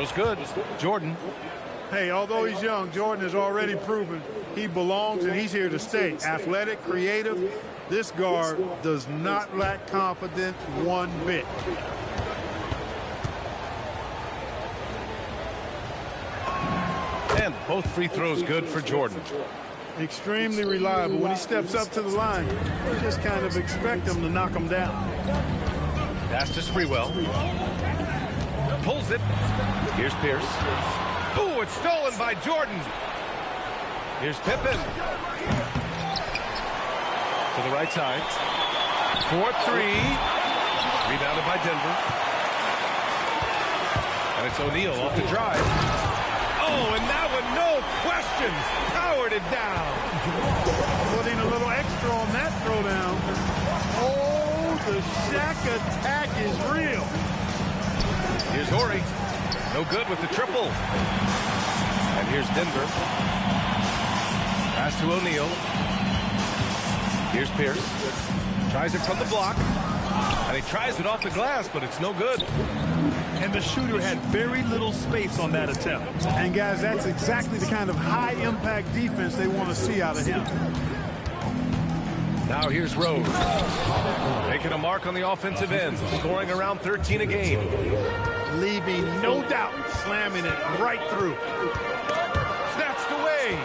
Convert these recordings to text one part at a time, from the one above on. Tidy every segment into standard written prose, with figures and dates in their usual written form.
throw's good. Jordan. Hey, although he's young, Jordan has already proven he belongs and he's here to stay. Athletic, creative. This guard does not lack confidence one bit. And both free throws good for Jordan. Extremely reliable. When he steps up to the line, you just kind of expect him to knock him down. Pass to Sprewell. Pulls it. Here's Pierce. Ooh, it's stolen by Jordan. Here's Pippen. To the right side. 4-3. Rebounded by Denver. And it's O'Neal off the drive. Oh, and that one, no question, powered it down. Putting a little extra on that throwdown. Oh, the Shaq attack is real. Here's Horry. No good with the triple. And here's Denver. Pass to O'Neal. Here's Pierce. Tries it from the block. And he tries it off the glass, but it's no good. And the shooter had very little space on that attempt. And, guys, that's exactly the kind of high-impact defense they want to see out of him. Now here's Rose. Making a mark on the offensive end. Scoring around 13 a game. Leaving no doubt. Slamming it right through. Snatched away.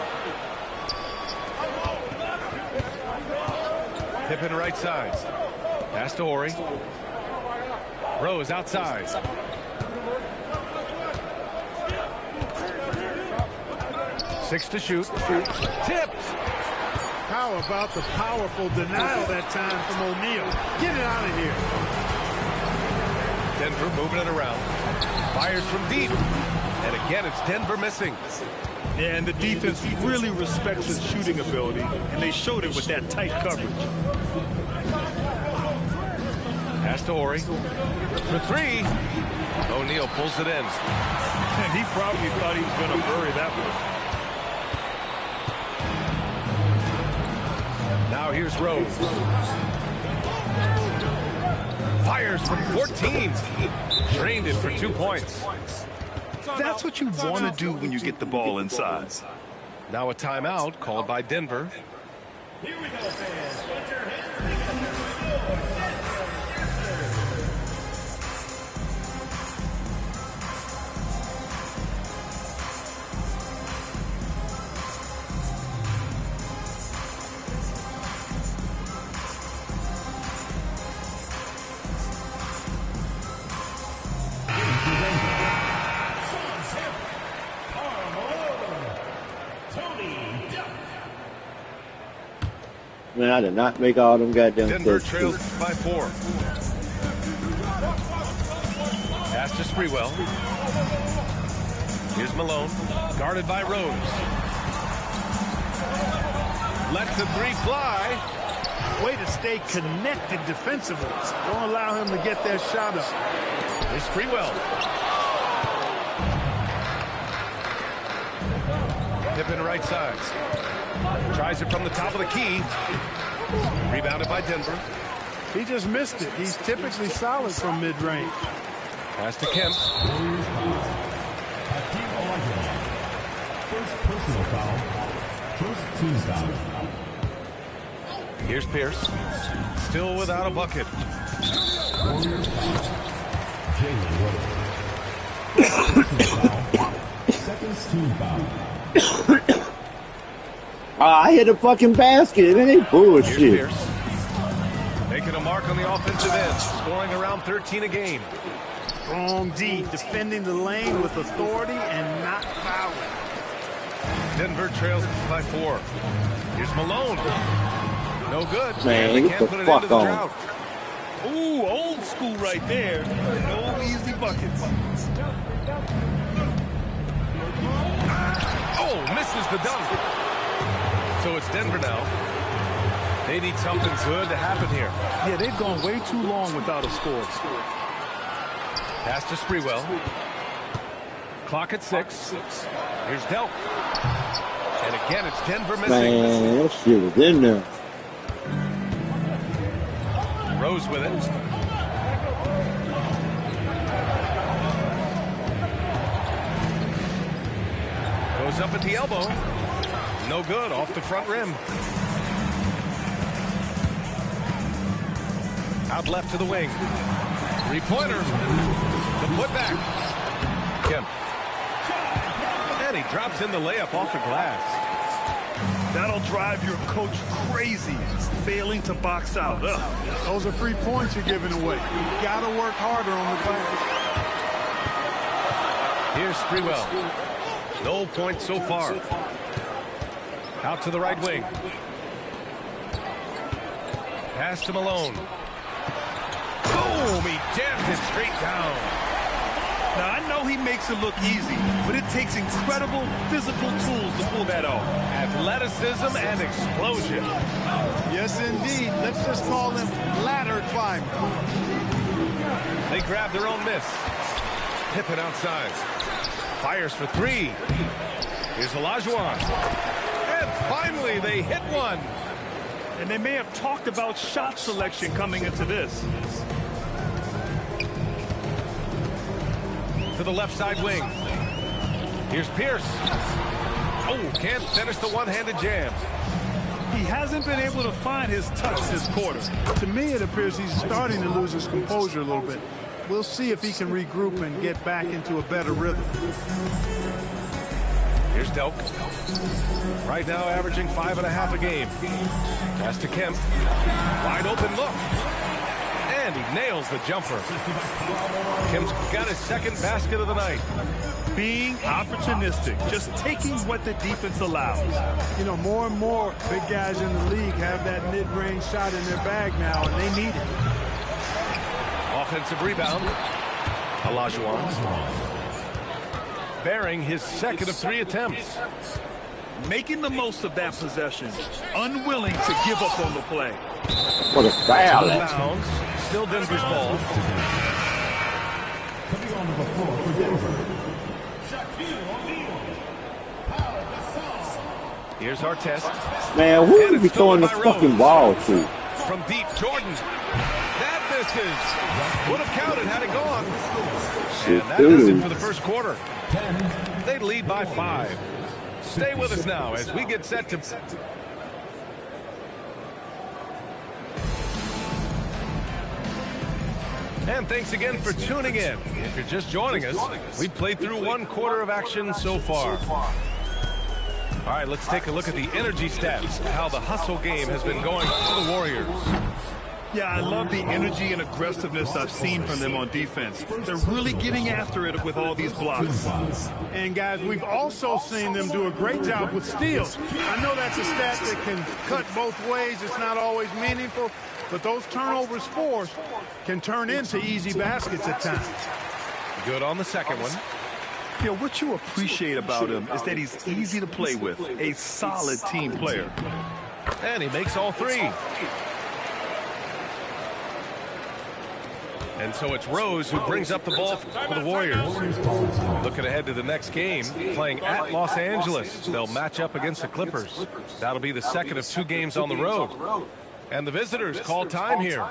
Pippen right side. Pass to Horry. Rose outside. Six to shoot. Tipped. How about the powerful denial that time from O'Neal? Get it out of here. Denver moving it around. Fires from deep. And again, it's Denver missing. Yeah, and the defense really respects his shooting ability, and they showed it with that tight coverage. Pass to Horry. For three. O'Neal pulls it in. And he probably thought he was going to bury that one. Now here's Rose. Fires from 14. Drained it for 2 points. That's what you want to do when you get the ball inside. Now a timeout called by Denver. Here we go, fans. Put your hands Man, I did not make all them goddamn Denver trails by 4. Pass to Sprewell. Here's Malone. Guarded by Rose. Lets the three fly. Way to stay connected defensively. Don't allow him to get that shot up. Here's Sprewell. Pippen right side. Tries it from the top of the key. Rebounded by Denver. He just missed it. He's typically solid from mid-range. Pass to Kemp. First personal foul. First team foul. Here's Pierce. Still without a bucket. Warriors foul. Jalen Rose. Personal foul. Second team foul. I hit a fucking basket. It ain't bullshit. Here's Pierce. Making a mark on the offensive end. Scoring around 13 a game. Strong D, defending the lane with authority and not fouling. Denver trails by 4. Here's Malone. No good. Man, they get can't the put it fuck into the on. drought. Ooh, old school right there. No easy buckets. Oh, misses the dunk. So it's Denver now. They need something good to happen here. Yeah, they've gone way too long without a score. Pass to Sprewell. Clock at 6. Here's Delk. And again, it's Denver missing. Man, that shit was in there. Rose with it. Goes up at the elbow. No good, off the front rim. Out left to the wing. Three-pointer. The putback. Kemp. And he drops in the layup off the glass. That'll drive your coach crazy, failing to box out. Ugh. Those are free points you're giving away. You got to work harder on the glass. Here's Sprewell. No points so far. Out to the right wing. Pass to Malone. Boom! He jammed it straight down. Now, I know he makes it look easy, but it takes incredible physical tools to pull that off. Athleticism and explosion. Yes, indeed. Let's just call him ladder climber. They grab their own miss. Pippen outside. Fires for three. Here's Olajuwon. And finally, they hit one. And they may have talked about shot selection coming into this. To the left side wing. Here's Pierce. Oh, can't finish the one-handed jam. He hasn't been able to find his touch this quarter. To me, it appears he's starting to lose his composure a little bit. We'll see if he can regroup and get back into a better rhythm. Here's Delk. Right now averaging 5.5 a game. Pass to Kemp. Wide open look. And he nails the jumper. Kemp's got his second basket of the night. Being opportunistic, just taking what the defense allows. You know, more and more big guys in the league have that mid-range shot in their bag now, and they need it. Offensive rebound. Olajuwon. Bearing his second of 3 attempts. Making the most of that possession. Unwilling to give up on the play. What a foul. Bounds. Still Denver's ball. Coming onto the floor for Denver. Here's Artest. Man, who would be throwing the fucking ball to? From deep, Jordan. That misses. Would have counted had it gone. And that does it for the first quarter. They lead by 5. Stay with us now as we get set to... And thanks again for tuning in. If you're just joining us, we played through 1 quarter of action so far. All right, let's take a look at the energy stats, how the hustle game has been going for the Warriors. Yeah, I love the energy and aggressiveness I've seen from them on defense. They're really getting after it with all these blocks. And, guys, we've also seen them do a great job with steals. I know that's a stat that can cut both ways. It's not always meaningful, but those turnovers forced can turn into easy baskets at times. Good on the second one. You know, what you appreciate about him is that he's easy to play with, a solid team player. And he makes all 3. And so it's Rose who brings up the ball for the Warriors. Looking ahead to the next game, playing at Los Angeles. They'll match up against the Clippers. That'll be the second of 2 games on the road. And the visitors call time here.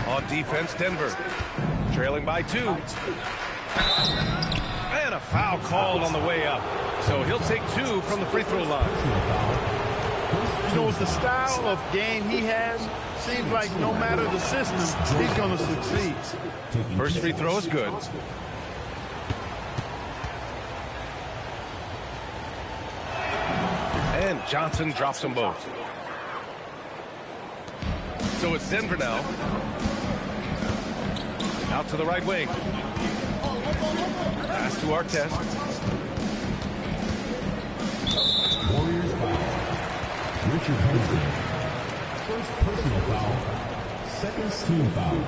On defense, Denver trailing by 2. And a foul called on the way up. So he'll take 2 from the free throw line. You know, with the style of game he has, seems like no matter the system, he's going to succeed. First free throw is good. And Johnson drops them both. So it's Denver now. Out to the right wing. Pass to Artest. Warriors foul. Richard Henry. First personal foul. Second team foul.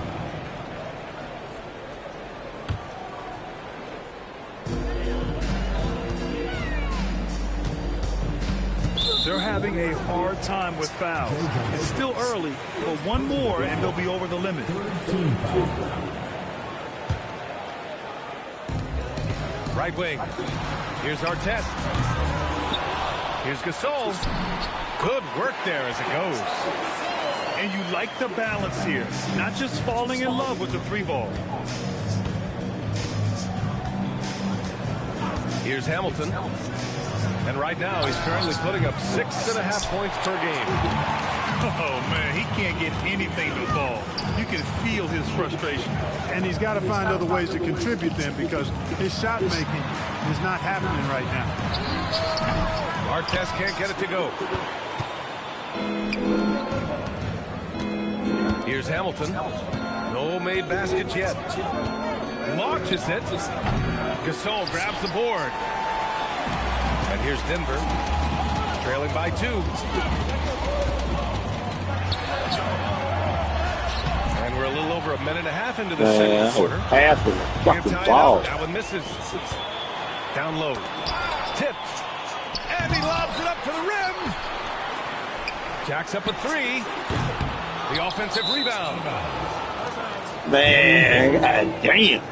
They're having a hard time with fouls. It's still early, but one more and they'll be over the limit. Team foul. Right wing. Here's Artest. Here's Gasol. Good work there as it goes. And you like the balance here, not just falling in love with the three ball. Here's Hamilton. And right now, he's currently putting up 6.5 points per game. Oh, man, he can't get anything to fall. You can feel his frustration. And he's got to find other ways to contribute them because his shot making is not happening right now. Artest can't get it to go. Here's Hamilton. No made baskets yet. Launches it. Gasol grabs the board. And here's Denver, trailing by 2. And we're a little over a minute and a half into the second quarter. Passing the fucking ball. That one misses. Down low. Tipped. And he lobs it up to the rim. Jacks up a 3. The offensive rebound. Man, god damn.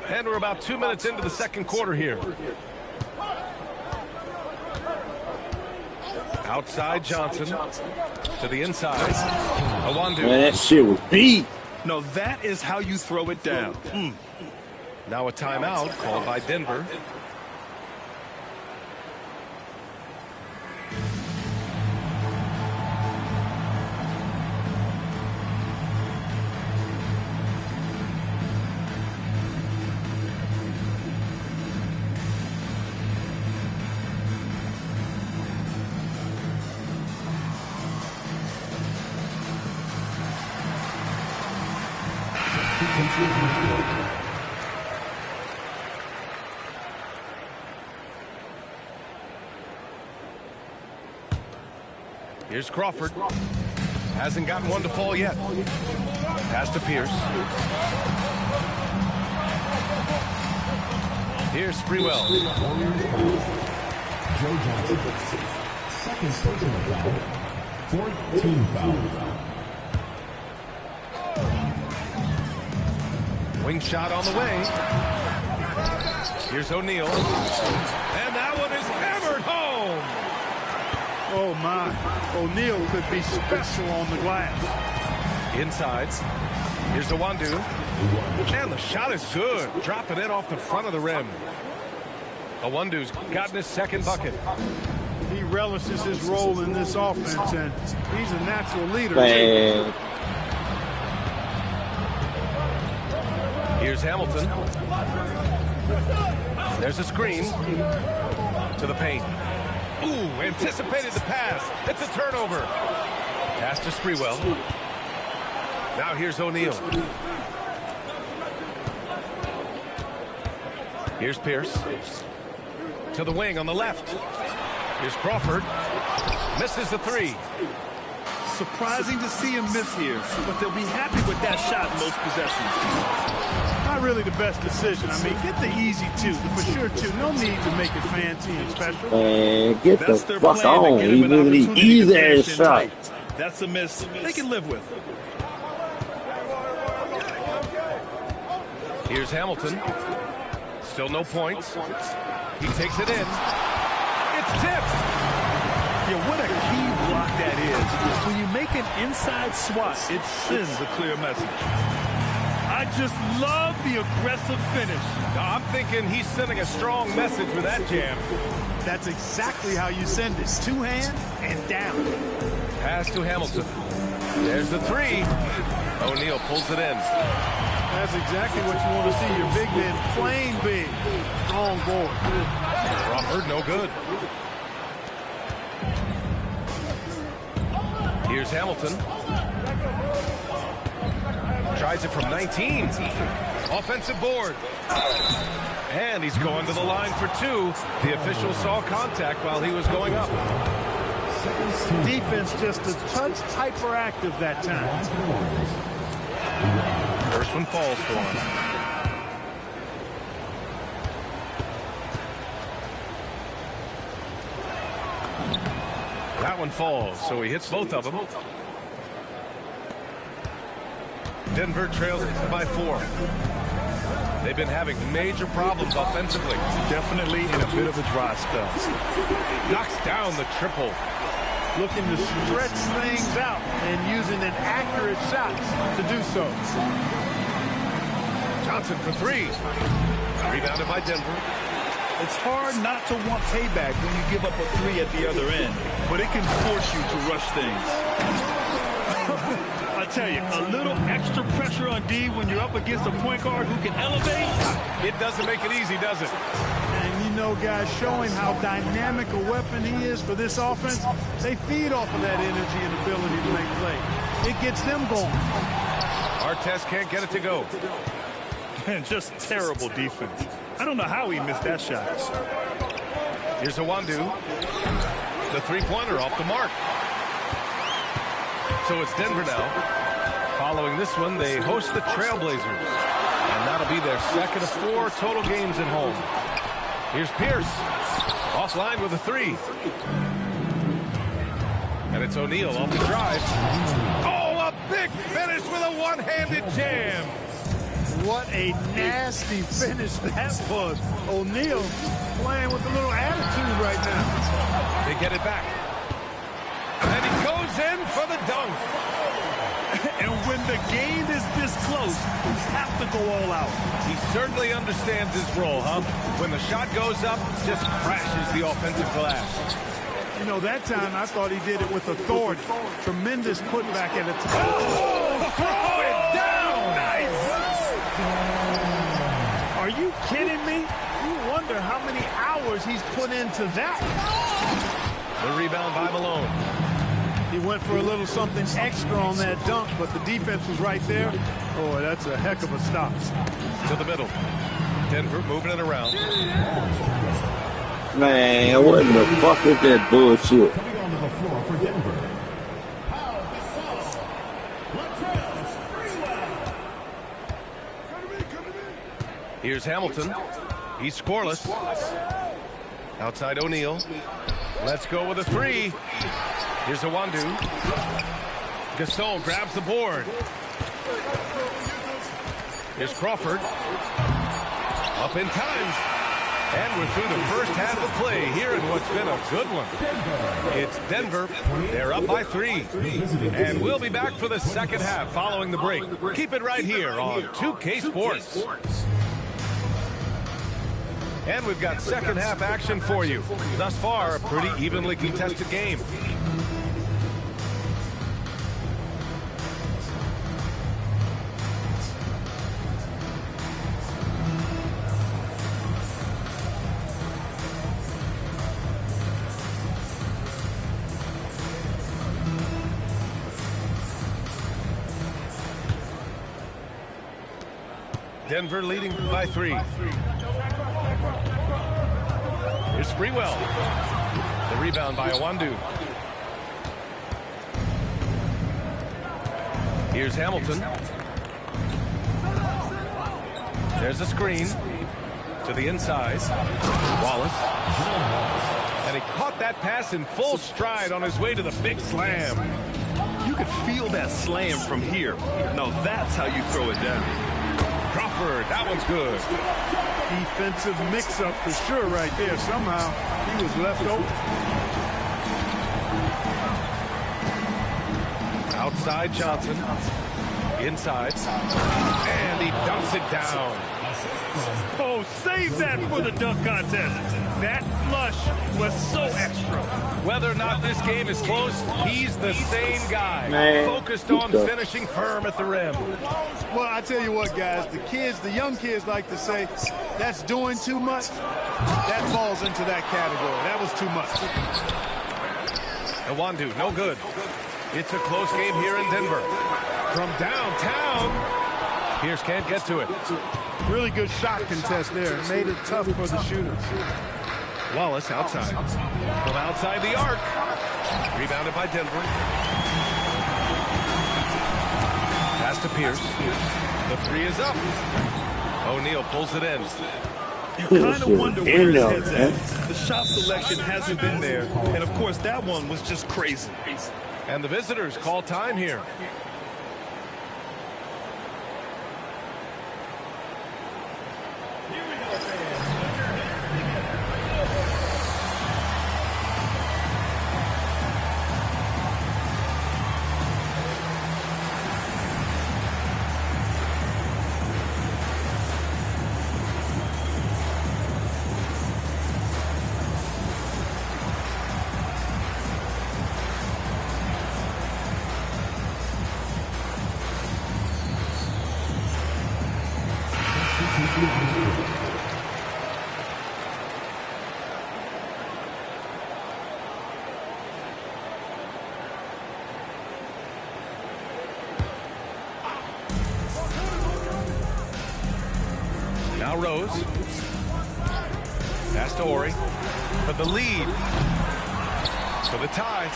And we're about 2 minutes into the second quarter here. Outside Johnson to the inside. Awandu. Man, that shit was beat. No, that is how you throw it down. Now a timeout called by Denver. Here's Crawford. Hasn't gotten one to fall yet. Pass to Pierce. Here's Sprewell. Joe Johnson. Second personal foul. Fourth team foul. Wing shot on the way. Here's O'Neal. And that one is hammered home. Oh, my. O'Neal could be special on the glass. Inside. Here's Awandu. And the shot is good. Dropping it off the front of the rim. Awandu's gotten his second bucket. He relishes his role in this offense, and he's a natural leader. Man. Here's Hamilton. There's a screen to the paint. Ooh, anticipated the pass. It's a turnover. Pass to Sprewell. Now here's O'Neal. Here's Pierce. To the wing on the left. Here's Crawford. Misses the 3. Surprising to see him miss here, but they'll be happy with that shot in most possessions. Not really the best decision. I mean, get the easy 2, the for sure 2. No need to make it fancy and special. Man, get That's the their fuck plan to on. get He him an really opportunity to easy finish ass in shot. tight. That's a miss they can live with. Here's Hamilton. Still no points. He takes it in. It's tipped. Yeah, what a key block that is. When you make an inside swat, it sends a clear message. I just love the aggressive finish. I'm thinking he's sending a strong message with that jam. That's exactly how you send it. 2 hands and down. Pass to Hamilton. There's the 3. O'Neal pulls it in. That's exactly what you want to see. Your big men playing big. Strong board. Crawford, no good. Here's Hamilton. Tries it from 19. Offensive board. And he's going to the line for 2. The official saw contact while he was going up. Defense just a touch hyperactive that time. First one falls for him. That one falls, so he hits both of them. Denver trails by 4. They've been having major problems offensively. Definitely in a bit of a dry spell. Knocks down the triple. Looking to stretch things out and using an accurate shot to do so. Johnson for 3. Rebounded by Denver. It's hard not to want payback when you give up a 3 at the other end, but it can force you to rush things. I tell you, a little extra pressure on D when you're up against a point guard who can elevate. It doesn't make it easy, does it? And you know, guys, showing how dynamic a weapon he is for this offense, they feed off of that energy and ability to make plays. It gets them going. Artest can't get it to go. And just terrible defense. I don't know how he missed that shot. Here's Awandu. The three-pointer off the mark. So it's Denver now. Following this one, they host the Trailblazers. And that'll be their second of 4 total games at home. Here's Pierce. Offline with a 3. And it's O'Neal off the drive. Oh, a big finish with a one-handed jam. What a nasty finish that was. O'Neal playing with a little attitude right now. They get it back. And he goes in for the dunk. And when the game is this close, you have to go all out. He certainly understands his role, huh? When the shot goes up, just crashes the offensive glass. You know, that time I thought he did it with authority. Tremendous putback at a time. Oh, throw it down! Nice! Are you kidding me? You wonder how many hours he's put into that. The rebound by Malone. He went for a little something extra on that dunk, but the defense was right there. Oh, that's a heck of a stop. To the middle. Denver moving it around. Man, what in the fuck is that bullshit? Coming onto the floor for Denver. Here's Hamilton. He's scoreless. Outside O'Neal. Let's go with a 3. Here's Awandu. Gasol grabs the board. Here's Crawford. Up in time. And we're through the first half of play here in what's been a good one. It's Denver. They're up by 3. And we'll be back for the second half following the break. Keep it right here on 2K Sports. And we've got second half action for you. Thus far, a pretty evenly contested game. Denver leading by 3. Here's Sprewell. The rebound by Awandu. Here's Hamilton. There's a screen to the inside. Wallace. And he caught that pass in full stride on his way to the big slam. You could feel that slam from here. Now that's how you throw it down. Crawford, that one's good. Defensive mix-up for sure right there. Somehow he was left open. Outside Johnson. Inside. And he dumps it down. Oh, save that for the dunk contest. That flush was so extra. Whether or not this game is close, he's the same guy. Man, focused on finishing firm at the rim. Well, I tell you what, guys, the young kids like to say, that's doing too much. That falls into that category. That was too much. Awandu, no good. It's a close game here in Denver. From downtown, Pierce can't get to it. Really good shot contest there. It made it tough for the shooters. Wallace outside. From outside the arc. Rebounded by Denver. Pass to Pierce. The three is up. O'Neal pulls it in. You kind of wonder where his head's at. The shot selection hasn't been there. And, of course, that one was just crazy. And the visitors call time here. Now Rose. Pass to Ori. For the lead. For the tie.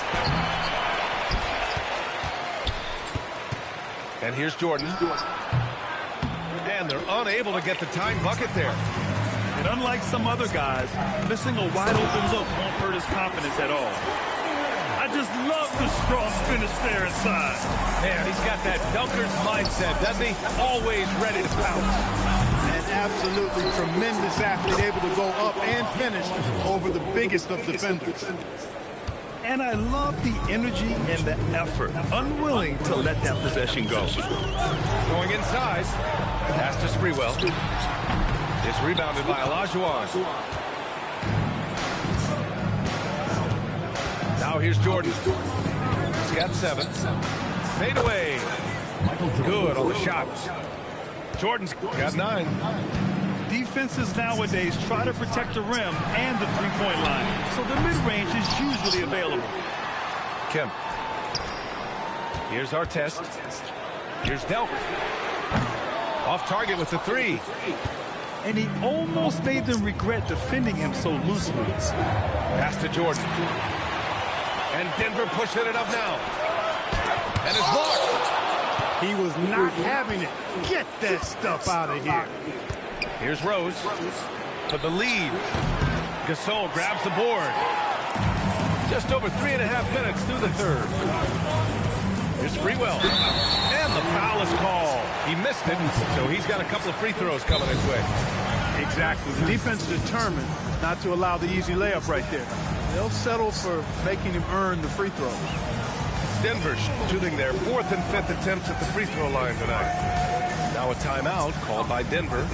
And here's Jordan. And they're unable to get the tying bucket there. And unlike some other guys, missing a wide open look won't hurt his confidence at all. I just love the strong finish there inside. Man, he's got that dunker's mindset, doesn't he? Always ready to pounce. An absolutely tremendous athlete, able to go up and finish over the biggest of defenders. And I love the energy and the effort, unwilling to let that possession go. Going inside. Pass to Sprewell. It's rebounded by Olajuwon. Now here's Jordan. He's got 7. Fade away. Good on the shot. Jordan's got 9. Defenses nowadays try to protect the rim and the three-point line, so the mid-range is usually available. Kemp. Here's our test. Here's Delk. Off target with the 3. And he almost made them regret defending him so loosely. Pass to Jordan. And Denver pushing it up now. And it's blocked. He was not having it. Get that stuff out of here. Here's Rose for the lead. Gasol grabs the board. Just over 3.5 minutes through the third. Here's Sprewell. And the foul is called. He missed it, so he's got a couple of free throws coming his way. Exactly. The defense determined not to allow the easy layup right there. They'll settle for making him earn the free throws. Denver shooting their 4th and 5th attempts at the free throw line tonight. Now a timeout called by Denver.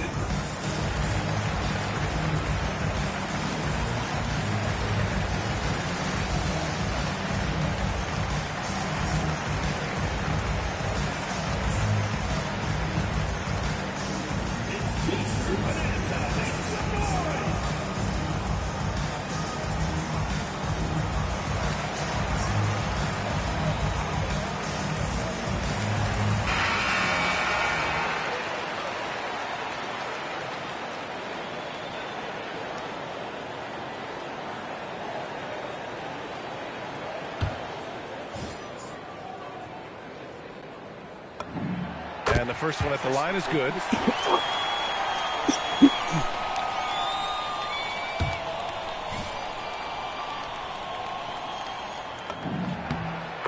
And the first one at the line is good.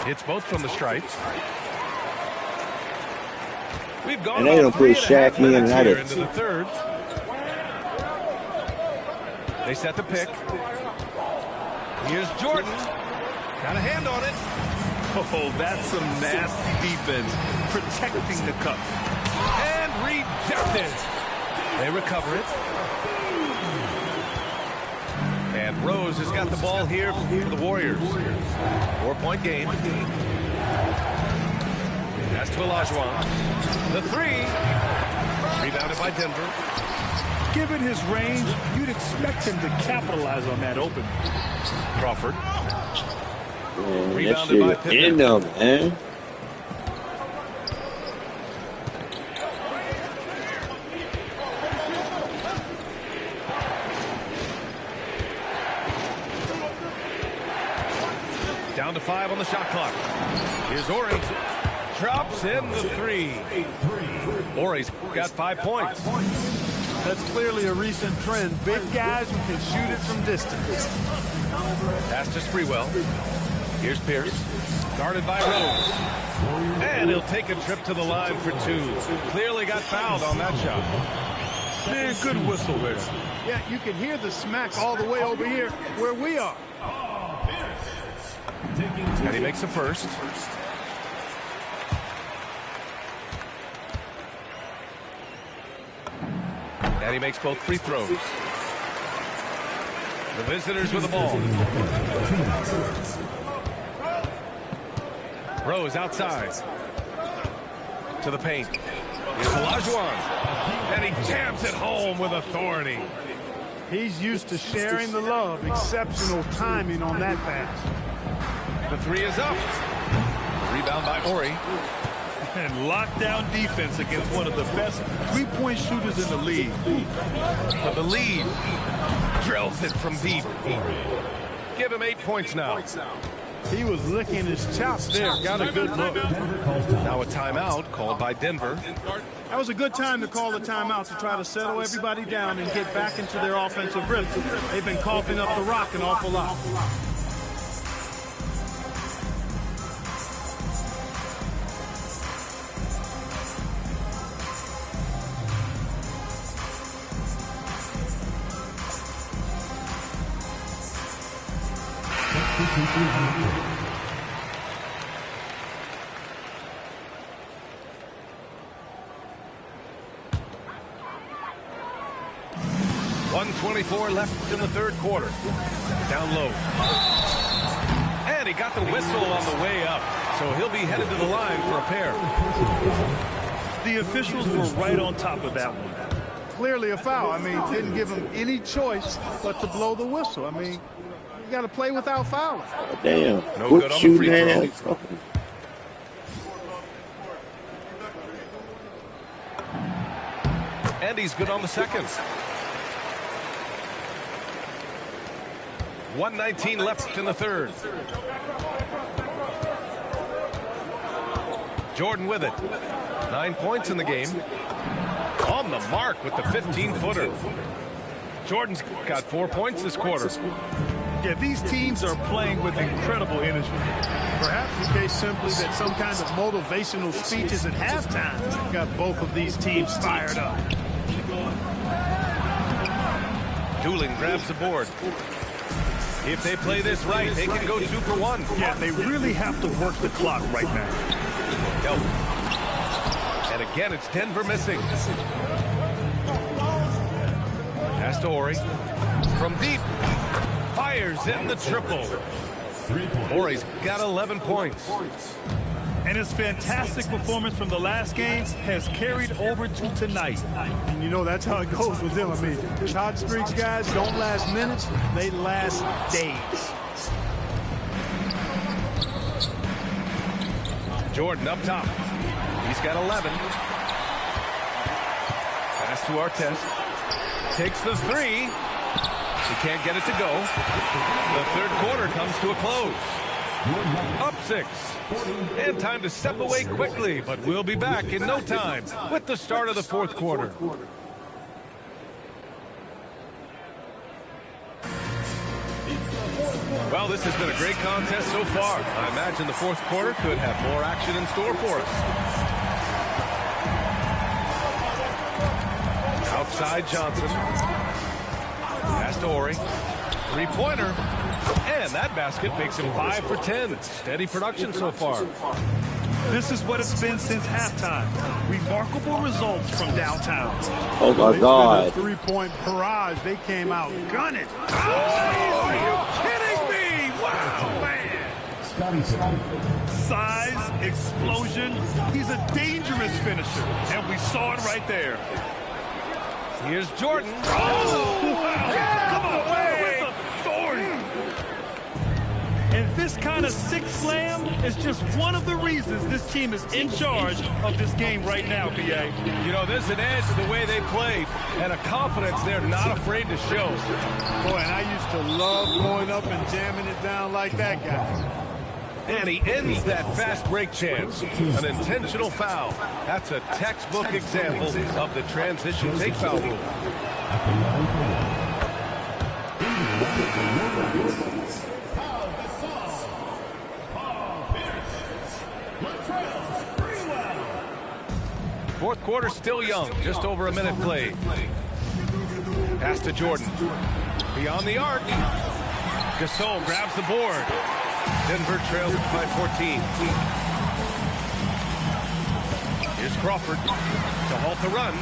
Hits both from the stripe. We've gone And they don't put 3.5 Shaq, me, and minutes Nugget. here into the third. They set the pick. Here's Jordan. Got a hand on it. Oh, that's some nasty defense, protecting the cup. And rejected. They recover it. And Rose has got the ball here for the Warriors. 4-point game. Pass to Olajuwon. The 3. Rebounded by Denver. Given his range, you'd expect him to capitalize on that open. Crawford. Man, that Rebounded by shit is in them, man. Down to 5 on the shot clock. Here's Ori. Drops in the 3. Ori's got 5 points. That's clearly a recent trend. Big guys who can shoot it from distance. Pass to Sprewell. Here's Pierce. Guarded by Rose. And he'll take a trip to the line for 2. Clearly got fouled on that shot. Man, good whistle there. Yeah, you can hear the smack all the way over here where we are. And he makes the first. And he makes both free throws. The visitors with the ball. Rose outside. To the paint. Here's Olajuwon. And he jams it home with authority. He's used to sharing the love. Exceptional timing on that pass. The 3 is up. Rebound by Ori. And lockdown defense against one of the best three-point shooters in the league. For the lead. Drills it from deep. Give him 8 points now. He was licking his chops there. Got a good look. Now a timeout called by Denver. That was a good time to call the timeout to try to settle everybody down and get back into their offensive rhythm. They've been coughing up the rock an awful lot. .124 left in the third quarter. Down low. And he got the whistle on the way up, so he'll be headed to the line for a pair. The officials were right on top of that one. Clearly a foul. I mean, didn't give him any choice but to blow the whistle. I mean, you got to play without fouling. Damn. No Good good on the shooting free throw. ass. And he's good on the second. 1:19 left in the third. Jordan with it. 9 points in the game. On the mark with the 15-footer. Jordan's got 4 points this quarter. Yeah, these teams are playing with incredible energy. Perhaps the case simply that some kind of motivational speeches at halftime got both of these teams fired up. Dooling grabs the board. If they play this right, they can go 2 for 1. Yeah, they really have to work the clock right now. And again, it's Denver missing. Pass to Ori. From deep. Fires in the triple. Ori's got 11 points. And his fantastic performance from the last game has carried over to tonight. And you know, that's how it goes with them. I mean, hot streaks, guys, don't last minutes. They last days. Jordan up top. He's got 11. Pass to Artest. Takes the 3. He can't get it to go. The third quarter comes to a close. Up 6. And time to step away quickly, but we'll be back in no time with the start of the fourth quarter. Well, this has been a great contest so far. I imagine the fourth quarter could have more action in store for us. Outside Johnson. Pass to Ori. Three-pointer. And that basket makes him 5 for 10. Steady production so far. This is what it's been since halftime. Remarkable results from downtown. Oh, my God. It's been a three-point barrage. They came out gunning. Oh, are you kidding me? Wow, man. Size, explosion. He's a dangerous finisher. And we saw it right there. Here's Jordan. Oh, wow. Come on, with authority. And this kind of sick slam is just one of the reasons this team is in charge of this game right now, B.A. You know, there's an edge to the way they played and a confidence they're not afraid to show. Boy, and I used to love going up and jamming it down like that guy. And he ends that fast break chance. An intentional foul. That's a textbook example of the transition take foul rule. Fourth quarter still young, just over a minute played. Pass to Jordan. Beyond the arc. Gasol grabs the board. Denver trails by 14. Here's Crawford to halt the run.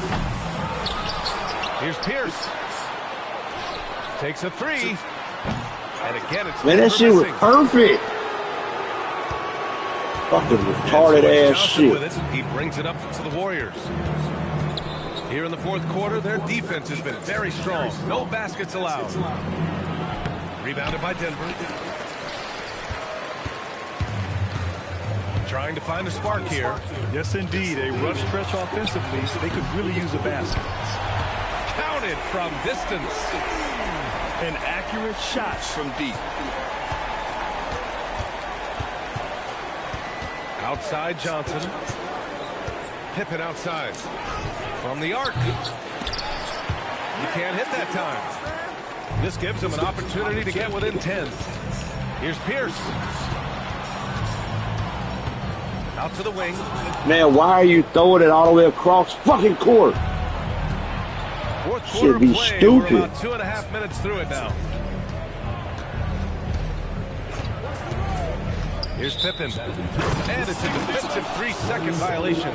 Here's Pierce. Takes a three. And again, it's man, that shit was perfect. Fucking retarded ass shit. With it. He brings it up to the Warriors. Here in the fourth quarter, their defense has been very strong. No baskets allowed. Rebounded by Denver. Trying to find a spark here. Yes, indeed. A rough stretch offensively. They could really use a basket. Counted from distance. An accurate shot from deep. Outside Johnson. Pippen outside. From the arc. You can't hit that time. This gives him an opportunity to get within 10. Here's Pierce. Out to the wing. Man, why are you throwing it all the way across fucking court? Fourth quarter Should be play. stupid. We're about 2.5 minutes through it now. Here's Pippen. And it's a defensive 3-second violation.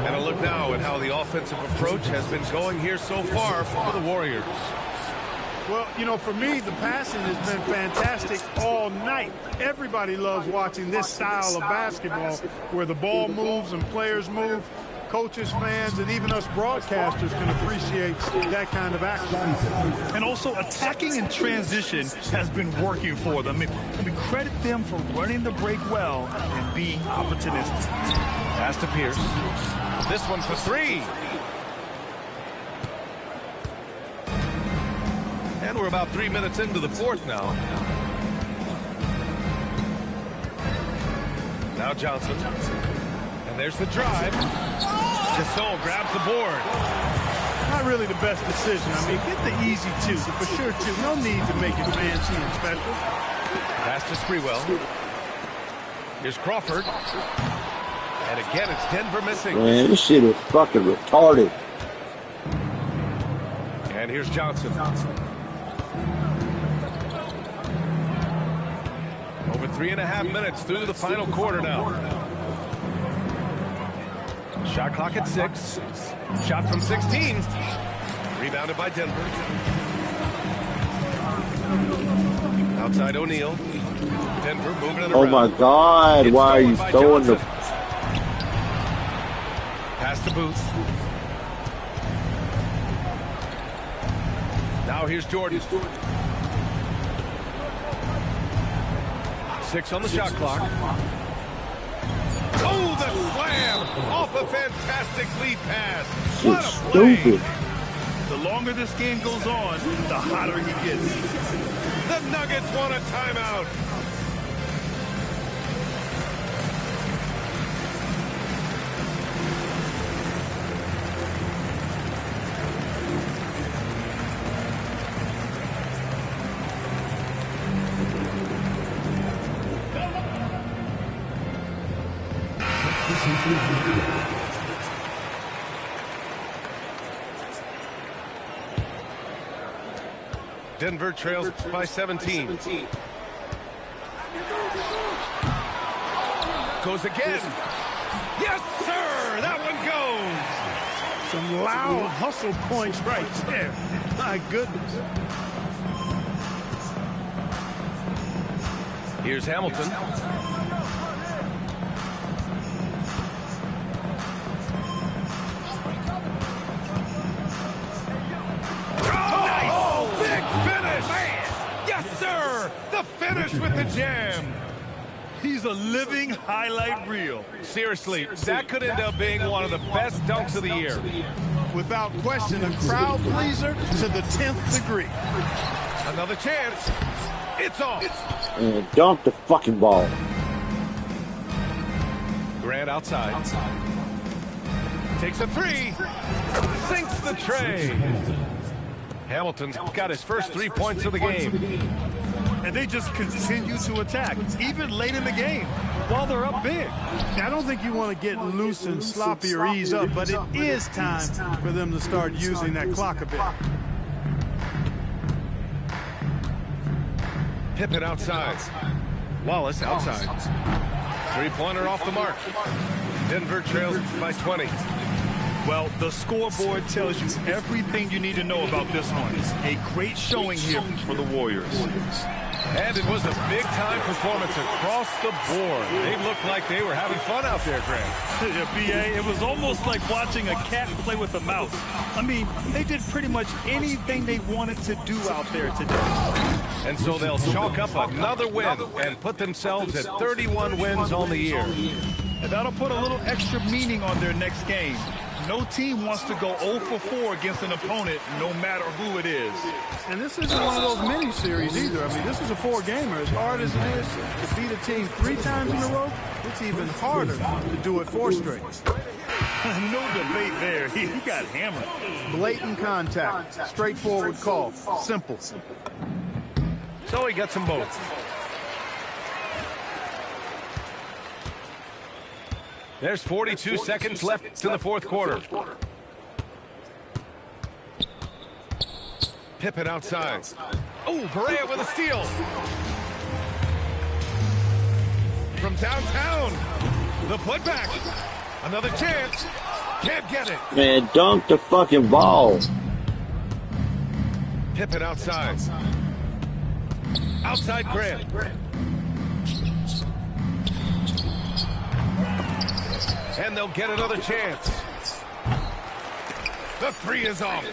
And a look now at how the offensive approach has been going here so far for the Warriors. Well, you know, for me, the passing has been fantastic all night. Everybody loves watching this style of basketball where the ball moves and players move. Coaches, fans, and even us broadcasters can appreciate that kind of action. And also attacking in transition has been working for them. I mean, credit them for running the break well and being opportunistic. Pass to Pierce. This one for three. And we're about 3 minutes into the fourth now. Now Johnson. And there's the drive. Gasol grabs the board. Not really the best decision. I mean, get the easy two, for sure two. No need to make it fancy and special. Pass to Sprewell. Here's Crawford. And again, it's Denver missing. Man, this shit is fucking retarded. And here's Johnson. Over 3.5 minutes through the final quarter now. Shot clock at 6. Shot from 16. Rebounded by Denver. Outside O'Neal. Denver moving it around. Oh my God, why are you throwing the... Pass to Booth. Now here's Jordan. 6 on the shot clock. Oh, the slam off a fantastic lead pass. What a play. Stupid. The longer this game goes on, the hotter he gets. The Nuggets want a timeout. Denver trails by 17. Goes again. Yes, sir. That one goes. Some loud hustle points right there. My goodness. Here's Hamilton. The finish with the jam. He's a living highlight reel. Seriously, that could end up being one of the best dunks of the year. Without question, a crowd pleaser to the 10th degree. Another chance. It's off. And dunk the fucking ball. Grant outside. Takes a three. Sinks the tray. Hamilton's got his first 3 points of the game. And they just continue to attack, even late in the game, while they're up big. I don't think you want to get loose and sloppy or ease up, but it is time for them to start using that clock a bit. Pippen outside. Wallace outside. Three-pointer off the mark. Denver trails by 20. Well, the scoreboard tells you everything you need to know about this one. A great showing here for the Warriors. And it was a big-time performance across the board. They looked like they were having fun out there, Grant. Yeah, B.A., it was almost like watching a cat play with a mouse. I mean, they did pretty much anything they wanted to do out there today. And so they'll chalk up another win and put themselves at 31 wins on the year. And that'll put a little extra meaning on their next game. No team wants to go 0 for 4 against an opponent, no matter who it is. And this isn't one of those mini-series either. I mean, this is a 4-gamer. As hard as it is to beat a team 3 times in a row, it's even harder to do it 4 straight. No debate there. He got hammered. Blatant contact. Straightforward call. Simple. So he gets them both. There's 42 seconds left in the fourth quarter. Pippen outside. Oh, Barea with a steal. From downtown. The putback. Another chance. Can't get it. Man, dunk the fucking ball. Pippen outside. Outside Grant. And they'll get another chance. The three is off.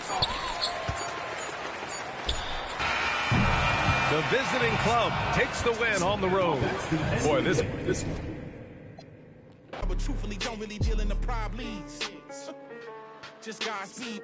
The visiting club takes the win on the road. Boy, this... But truthfully, don't really deal in the problems. Just Godspeed.